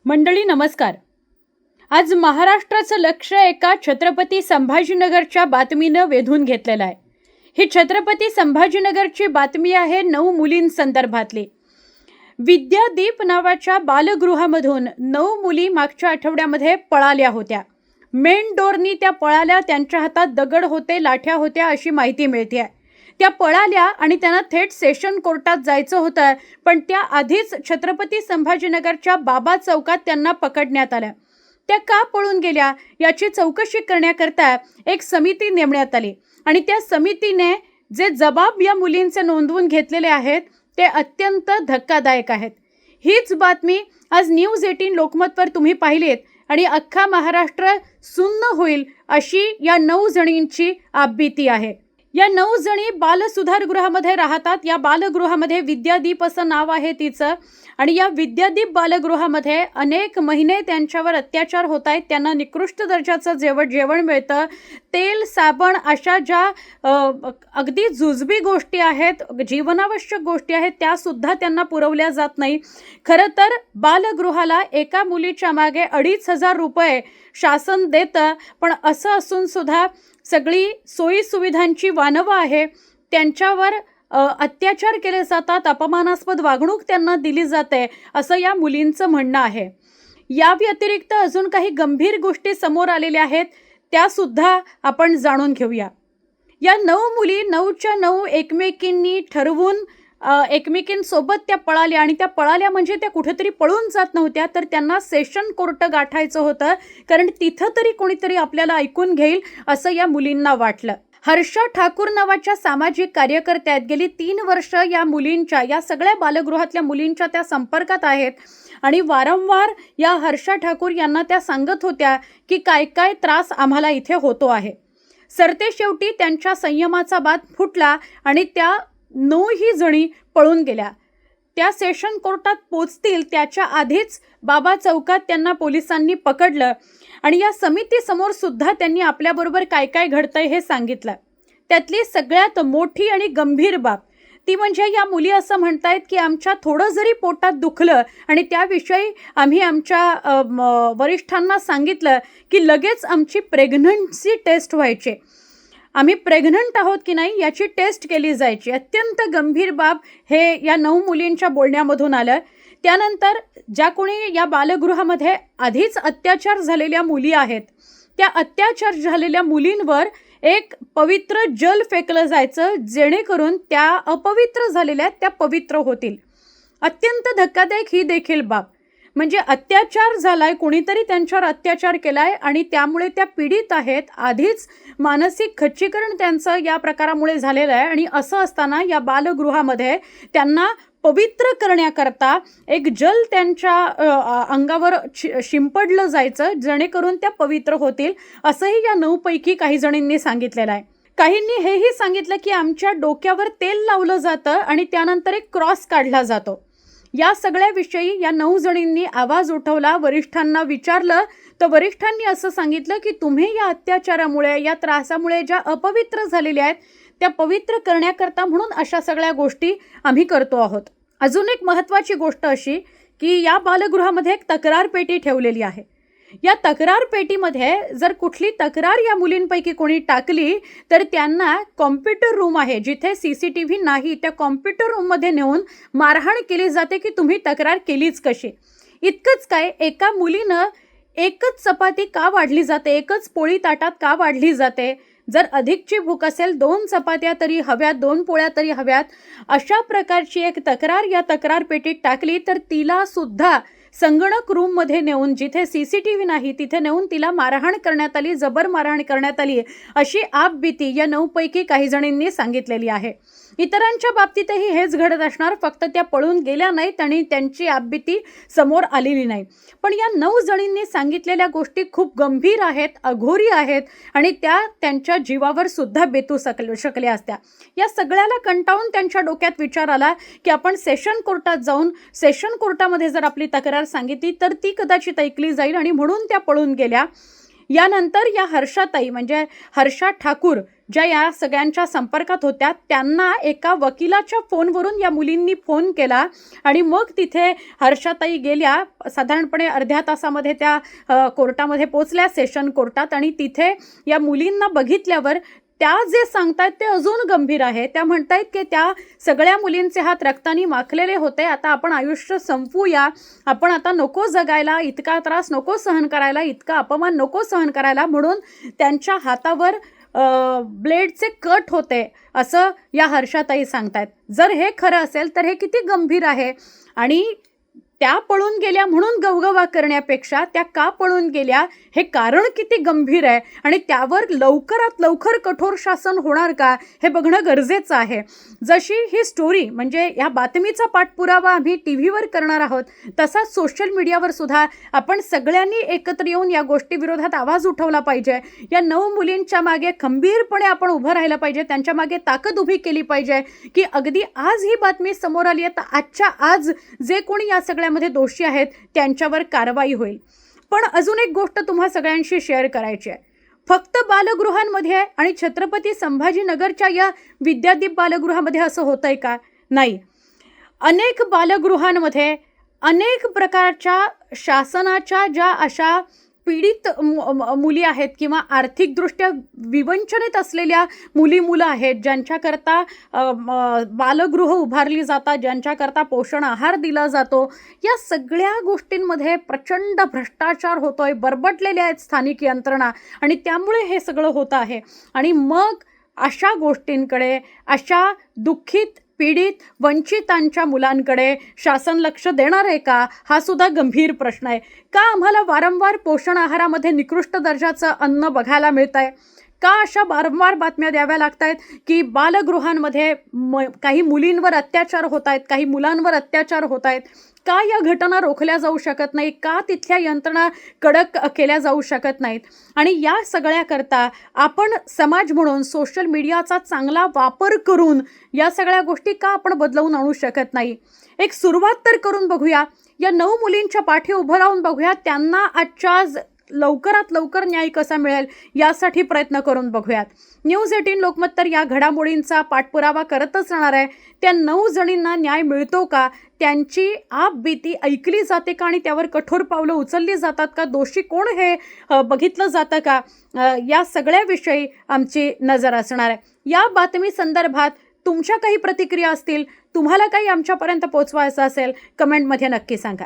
मंडळी नमस्कार. आज महाराष्ट्राचं लक्ष एका छत्रपती संभाजीनगरच्या बातमीनं वेधून घेतलेलं आहे. ही छत्रपती संभाजीनगरची बातमी आहे 9 मुलींसंदर्भातली. विद्यादीप नावाच्या बालगृहामधून 9 मुली मागच्या आठवड्यामध्ये पळाल्या होत्या. मेन डोरनी त्या पळाल्या, त्यांच्या हातात दगड होते, लाठ्या होत्या अशी माहिती मिळते आहे. त्या पळाल्या आणि त्यांना थेट सेशन कोर्टात जायचं होतं, पण त्या आधीच छत्रपती संभाजीनगरच्या बाबा चौकात त्यांना पकडण्यात आल्या. त्या का पळून गेल्या याची चौकशी करण्याकरता एक समिती नेमण्यात आली आणि त्या समितीने जे जबाब या मुलींचे नोंदवून घेतलेले आहेत ते अत्यंत धक्कादायक आहेत. हीच बातमी आज न्यूज 18 लोकमतवर तुम्ही पाहिलीत आणि अख्खा महाराष्ट्र सुन्न होईल अशी या 9 जणींची आपबीती आहे. या 9 जणी बालसुधारगृहामध्ये राहतात. या बालगृहामध्ये विद्यादीप असं नाव आहे तिचं आणि या विद्यादीप बालगृहामध्ये अनेक महिने त्यांच्यावर अत्याचार होत आहेत. त्यांना निकृष्ट दर्जाचं जेवण मिळतं. तेल, साबण अशा ज्या अगदी जुजबी गोष्टी आहेत, जीवनावश्यक गोष्टी आहेत, त्यासुद्धा त्यांना पुरवल्या जात नाही. खरं तर बालगृहाला एका मुलीच्या मागे 2,500 रुपये शासन देतं, पण असं असून सुद्धा सगळी सोयीसुविधांची वानवं आहे. त्यांच्यावर अत्याचार केले जातात, अपमानास्पद वागणूक त्यांना दिली जाते असं या मुलींचं म्हणणं आहे. या व्यतिरिक्त अजून काही गंभीर गोष्टी समोर आलेल्या आहेत, त्यासुद्धा आपण जाणून घेऊया. या 9 मुली 9च्या 9 एकमेकींनी ठरवून एकमेकींसोबत त्या पळाल्या आणि त्या पळाल्या म्हणजे त्या कुठेतरी पळून जात नव्हत्या, तर त्यांना सेशन कोर्ट गाठायचं होतं, कारण तिथं तरी कोणीतरी आपल्याला ऐकून घेईल असं या मुलींना वाटलं. हर्षा ठाकूर नावाच्या सामाजिक कार्यकर्त्यात गेली 3 वर्ष या मुलींच्या, या सगळ्या बालगृहातल्या मुलींच्या त्या संपर्कात आहेत आणि वारंवार या हर्षा ठाकूर यांना त्या सांगत होत्या की काय काय त्रास आम्हाला इथे होतो आहे. सरतेशेवटी त्यांच्या संयमाचा बाद फुटला आणि त्या 9ही जणी पळून गेल्या. त्या सेशन कोर्टात पोचतील त्याच्या आधीच बाबा चौकात त्यांना पोलिसांनी पकडलं आणि या समितीसमोर सुद्धा त्यांनी आपल्याबरोबर काय काय घडतंय हे सांगितलं. त्यातली सगळ्यात मोठी आणि गंभीर बाब ती म्हणजे या मुली असं म्हणतायत की आमच्या थोडं जरी पोटात दुखलं आणि त्याविषयी आम्ही आमच्या वरिष्ठांना सांगितलं की लगेच आमची प्रेग्नन्सी टेस्ट व्हायची, आम्ही प्रेग्नंट आहोत की नाही याची टेस्ट केली जायची. अत्यंत गंभीर बाब हे या 9 मुलींच्या बोलण्यामधून आलं. त्यानंतर ज्या कोणी या बालगृहामध्ये आधीच अत्याचार झालेल्या मुली आहेत, त्या अत्याचार झालेल्या मुलींवर एक पवित्र जल फेकलं जायचं, जेणेकरून त्या अपवित्र झालेल्या त्या पवित्र होतील. अत्यंत धक्कादायक ही देखील बाब. म्हणजे अत्याचार झालाय, कोणीतरी त्यांच्यावर अत्याचार केलाय आणि त्यामुळे त्या पीडित आहेत. आधीच मानसिक खच्चीकरण त्यांचं या प्रकारामुळे झालेलं आहे आणि असं असताना या बालगृहामध्ये त्यांना पवित्र करण्याकरता एक जल त्यांच्या अंगावर शिंपडलं जायचं, जेणेकरून त्या पवित्र होतील असंही या 9 पैकी काही जणींनी सांगितलेलं आहे. काहींनी हेही सांगितलं की आमच्या डोक्यावर तेल लावलं जातं आणि त्यानंतर एक क्रॉस काढला जातो. या सगळ्याविषयी या 9 जणींनी आवाज उठवला, वरिष्ठांना विचारलं, तर वरिष्ठांनी असं सांगितलं की तुम्ही या अत्याचारामुळे, या त्रासामुळे ज्या अपवित्र झालेल्या आहेत त्या पवित्र करण्याकरता म्हणून अशा सगळ्या गोष्टी आम्ही करतो आहोत. अजून एक महत्त्वाची गोष्ट अशी की या बालगृहामध्ये एक तक्रार पेटी ठेवलेली आहे. या तक्रार पेटीमध्ये जर कुठली तक्रार या मुलींपैकी कोणी टाकली तर त्यांना कॉम्प्युटर रूम आहे जिथे CCTV नाही, त्या कॉम्प्युटर रूममध्ये नेऊन मारहाण केली जाते की तुम्ही तक्रार केलीच कशी. इतकंच काय, एका मुलीनं एकच चपाती का वाढली जाते, एकच पोळी ताटात का वाढली जाते, जर अधिकची भूक असेल 2 चपात्या तरी हव्यात, 2 पोळ्या तरी हव्यात, अशा प्रकारची एक तक्रार या तक्रार पेटीत टाकली तर तिला सुद्धा संगणक रूममध्ये नेऊन, जिथे CCTV नाही तिथे नेऊन तिला मारहाण करण्यात आली, जबर मारहाण करण्यात आली अशी आपबीती या 9 पैकी काही जणींनी सांगितलेली आहे. इतरांच्या बाबतीतही हेच घडत असणार, फक्त त्या पळून गेल्या नाहीत आणि त्यांची आपबीती समोर आलेली नाही. पण या 9 जणींनी सांगितलेल्या गोष्टी खूप गंभीर आहेत, अघोरी आहेत आणि त्या त्यांच्या जीवावर सुद्धा बेतू शकल्या असत्या. या सगळ्याला कंटाळून त्यांच्या डोक्यात विचार आला की आपण सेशन कोर्टात जाऊन सेशन कोर्टामध्ये जर आपली तक्रार सांगितली तर ती कदाचित ऐकली जाईल आणि म्हणून त्या पळून गेल्या. यानंतर या हर्षाताई म्हणजे हर्षा ठाकूर ज्या या सगळ्यांच्या संपर्कात होत्या त्यांना एका वकिलाच्या फोनवरून या मुलींनी फोन केला आणि मग तिथे हर्षाताई गेल्या. साधारणपणे अर्ध्या तासामध्ये त्या कोर्टामध्ये पोचल्या, सेशन कोर्टात. आणि तिथे या मुलींना बघितल्यावर त्या जे सांगतायत ते अजून गंभीर आहे. त्या म्हणतायत की त्या सगळ्या मुलींचे हात रक्तानी माखलेले होते. आता आपण आयुष्य संपवूया, आपण आता नको जगायला, इतका त्रास नको सहन करायला, इतका अपमान नको सहन करायला, म्हणून त्यांच्या हातावर ब्लेडचे कट होते असं या हर्षाताई सांगतायत. जर हे खरं असेल तर हे किती गंभीर आहे. आणि त्या पळून गेल्या म्हणून गवगवा करण्यापेक्षा त्या का पळून गेल्या हे कारण किती गंभीर आहे आणि त्यावर लवकरात लवकर कठोर शासन होणार का हे बघणं गरजेचं आहे. जशी ही स्टोरी म्हणजे या बातमीचा पाठपुरावा आम्ही टीव्हीवर करणार आहोत, तसाच सोशल मीडियावर सुद्धा आपण सगळ्यांनी एकत्र येऊन या गोष्टीविरोधात आवाज उठवला पाहिजे. या 9 मुलींच्या मागे खंबीरपणे आपण उभं राहिलं पाहिजे, त्यांच्या मागे ताकद उभी केली पाहिजे की अगदी आज ही बातमी समोर आली आहे तर आजच्या आज जे कोणी या सगळ्यामध्ये दोषी आहेत त्यांच्यावर कारवाई होईल. पण अजून एक गोष्ट तुम्हा सगळ्यांशी शेअर करायची आहे. फक्त बालगृहांमध्ये आणि छत्रपती संभाजीनगरच्या या विद्यादीप बालगृहामध्ये असं होतंय का? नाही. अनेक बालगृहांमध्ये अनेक प्रकारच्या शासनाच्या ज्या अशा पीडित मुली आहेत किंवा आर्थिकदृष्ट्या विवंचनित असलेल्या मुलं आहेत, ज्यांच्याकरता बालगृह उभारली जातात, ज्यांच्याकरता पोषण आहार दिला जातो, या सगळ्या गोष्टींमध्ये प्रचंड भ्रष्टाचार होतोय, बरबटलेल्या आहेत स्थानिक यंत्रणा आणि त्यामुळे हे सगळं होतं आहे. आणि मग अशा गोष्टींकडे, अशा दुःखित पीडित वंचितांच्या मुलांकडे शासन लक्ष देणार आहे का? हा सुद्धा गंभीर प्रश्न आहे. का आम्हाला वारंवार पोषण आहारामध्ये निकृष्ट दर्जाचं अन्न बघायला मिळत आहे? का अशा वारंवार बातम्या द्याव्या लागत आहेत की बालगृहांमध्ये काही मुलींवर अत्याचार होत आहेत, काही मुलांवर अत्याचार होत आहेत? का या घटना रोखल्या जाऊ शकत नाही? का तिथल्या यंत्रणा कडक केल्या जाऊ शकत नाहीत? आणि या सगळ्याकरता आपण समाज म्हणून सोशल मीडियाचा चांगला वापर करून या सगळ्या गोष्टी का आपण बदलवून आणू शकत नाही? एक सुरुवात तर करून बघूया. या 9 मुलींच्या पाठी उभं राहून बघूया, त्यांना आजच्या लवकरात लवकर न्याय कसा मिळेल यासाठी प्रयत्न करून बघूयात. न्यूज 18 लोकमत तर या घडामोडींचा पाठपुरावा करतच राहणार आहे. त्या 9 जणींना न्याय मिळतो का? त्यांची आपबीती ऐकली जाते का आणि त्यावर कठोर पावलं उचलली जातात का? दोषी कोण हे बघितलं जातं का? या सगळ्याविषयी आमची नजर असणार आहे. या बातमी संदर्भात तुमच्या काही प्रतिक्रिया असतील, तुम्हाला काही आमच्यापर्यंत पोहोचवायचं असेल, कमेंटमध्ये नक्की सांगा.